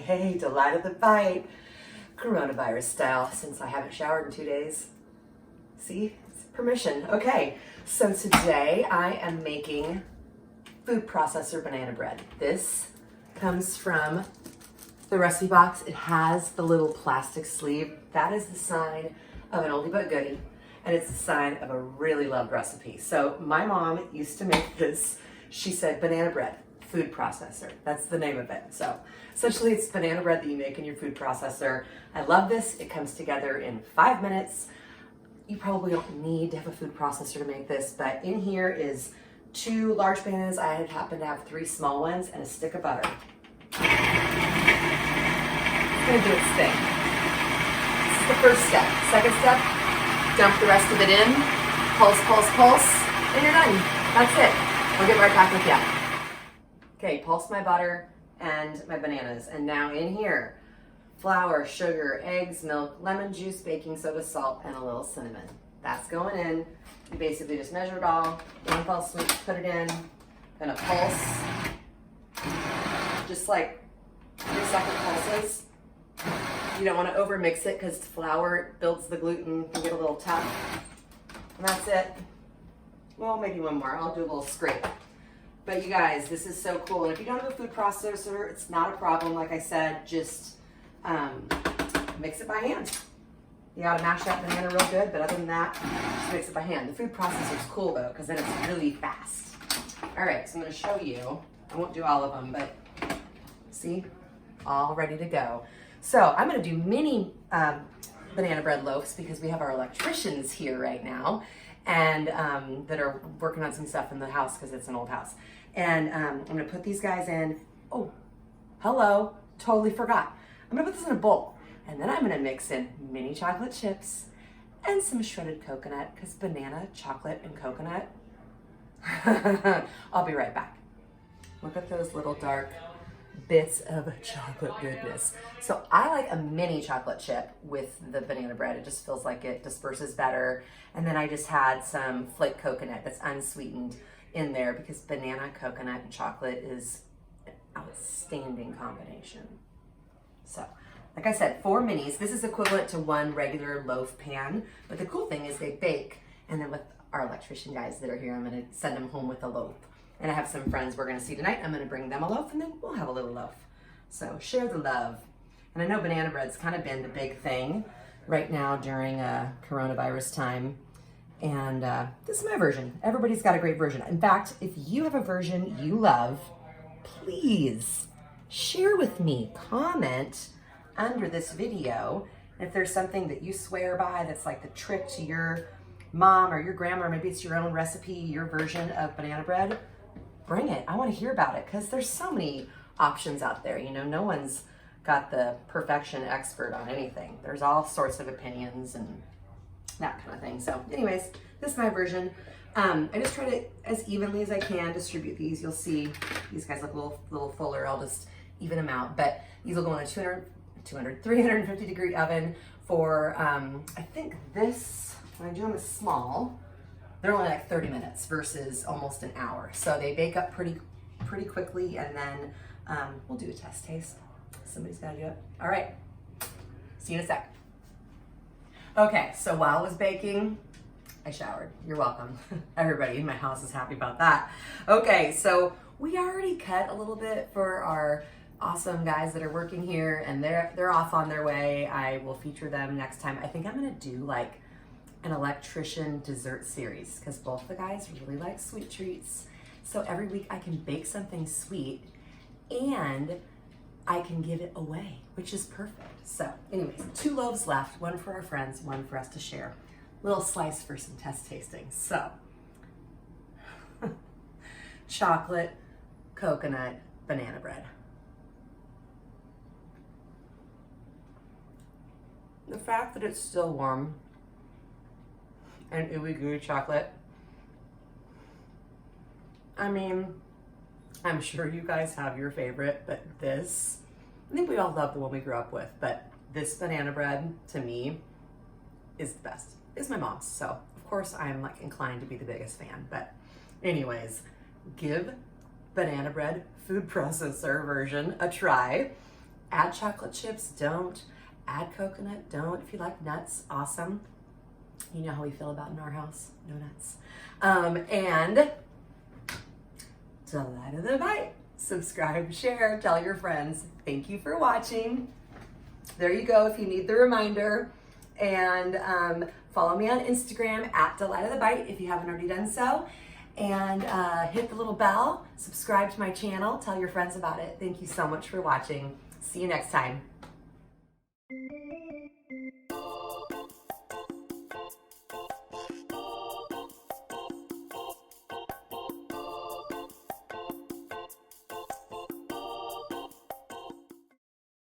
hey, delight of the bite. Coronavirus style, since I haven't showered in 2 days. See, it's permission. Okay, so today I am making food processor banana bread. This comes from the recipe box. It has the little plastic sleeve. That is the sign of an oldie but goodie, and it's the sign of a really loved recipe. So my mom used to make this. She said banana bread, food processor. That's the name of it. So essentially it's banana bread that you make in your food processor. I love this. It comes together in 5 minutes. You probably don't need to have a food processor to make this, but in here is 2 large bananas. I happen to have 3 small ones and a stick of butter. It's gonna do its thing. This is the first step. Second step, dump the rest of it in, pulse, pulse, pulse, and you're done. That's it. I'll get right back with you. Okay, pulse my butter and my bananas. And now in here, flour, sugar, eggs, milk, lemon juice, baking soda, salt, and a little cinnamon. That's going in. You basically just measure it all. One fell swoop, put it in. Gonna pulse. Just like 3-second pulses. You don't want to overmix it because flour builds the gluten and get a little tough. And that's it. Well, maybe one more. I'll do a little scrape. But you guys, this is so cool. And if you don't have a food processor, it's not a problem. Like I said, just mix it by hand. You gotta mash that banana real good, but other than that, just mix it by hand. The food processor is cool though, because then it's really fast. All right, so I'm gonna show you. I won't do all of them, but see, all ready to go. So I'm gonna do mini banana bread loaves because we have our electricians here right now and that are working on some stuff in the house because it's an old house. And I'm gonna put these guys in. Oh, hello, totally forgot. I'm gonna put this in a bowl and then I'm gonna mix in mini chocolate chips and some shredded coconut because banana, chocolate, and coconut. I'll be right back. Look at those little dark bits of chocolate goodness. So I like a mini chocolate chip with the banana bread. It just feels like it disperses better. And then I just had some flake coconut that's unsweetened in there because banana, coconut, and chocolate is an outstanding combination. So, like I said, 4 minis. This is equivalent to 1 regular loaf pan. But the cool thing is they bake. And then with our electrician guys that are here, I'm gonna send them home with a loaf. And I have some friends we're gonna see tonight. I'm gonna bring them a loaf and then we'll have a little loaf. So share the love. And I know banana bread's kind of been the big thing right now during coronavirus time. And this is my version. Everybody's got a great version. In fact, if you have a version you love, please share with me. Comment under this video. If there's something that you swear by that's like the trick to your mom or your grandma, or maybe it's your own recipe, your version of banana bread, bring it. I want to hear about it because there's so many options out there. You know, no one's got the perfection expert on anything. There's all sorts of opinions and that kind of thing. So anyways, this is my version. I just try to, as evenly as I can, distribute these. You'll see these guys look a little fuller. I'll just even them out. But these will go in a 350 degree oven for, I think this, when I do them as small, they're only like 30 minutes versus almost an hour. So they bake up pretty quickly, and then we'll do a test taste. Somebody's gotta do it. All right, see you in a sec. Okay, so while I was baking, I showered. You're welcome. Everybody in my house is happy about that. Okay, so we already cut a little bit for our awesome guys that are working here, and they're off on their way. I will feature them next time. I think I'm gonna do like an electrician dessert series because both the guys really like sweet treats. So every week I can bake something sweet and I can give it away, which is perfect. So anyways, 2 loaves left, 1 for our friends, 1 for us to share. Little slice for some test tasting. So chocolate, coconut, banana bread. The fact that it's still warm and ooey gooey chocolate. I mean, I'm sure you guys have your favorite, but this, I think we all love the one we grew up with, but this banana bread to me is the best. It's my mom's, so of course I'm like inclined to be the biggest fan. But anyways, give banana bread food processor version a try. Add chocolate chips, don't. Add coconut, don't. If you like nuts, awesome. You know how we feel about in our house, no nuts. And delight of the bite. Subscribe, share, tell your friends. Thank you for watching. There you go if you need the reminder. And follow me on Instagram at Delight of the Bite if you haven't already done so. And hit the little bell, subscribe to my channel, tell your friends about it. Thank you so much for watching. See you next time.